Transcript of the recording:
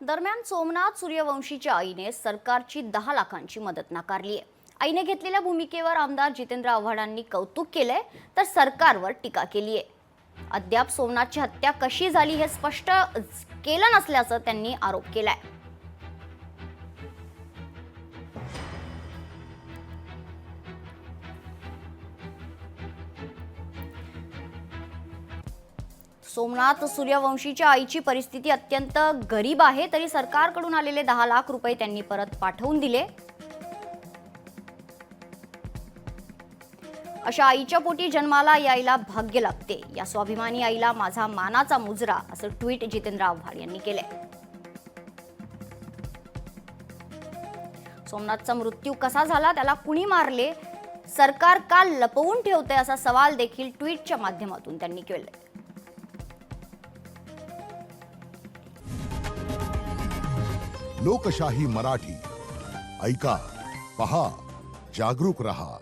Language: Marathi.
दरम्यान सोमनाथ सूर्यवंशीच्या आईने सरकारची 10 लाखांची मदत नाकारली आहे. आईने घेतलेल्या भूमिकेवर आमदार जितेंद्र आव्हाडांनी कौतुक केलंय तर सरकारवर टीका केली आहे. अद्याप सोमनाथची हत्या कशी झाली हे स्पष्ट केलं नसल्याचं त्यांनी आरोप केलाय. सोमनाथ सूर्यवंशीच्या आईची परिस्थिती अत्यंत गरीब आहे, तरी सरकारकडून आलेले 10 लाख रुपये त्यांनी परत पाठवून दिले. अशा आईच्या पोटी जन्माला यायला भाग्य लागते. या स्वाभिमानी आईला माझा मानाचा मुजरा, असं ट्विट जितेंद्र आव्हाड यांनी केले. सोमनाथचा मृत्यू कसा झाला, त्याला कुणी मारले, सरकार का लपवून ठेवते, असा सवाल देखील ट्विटच्या माध्यमातून त्यांनी केले. लोकशाही मराठी ऐका, पहा, जागरूक रहा.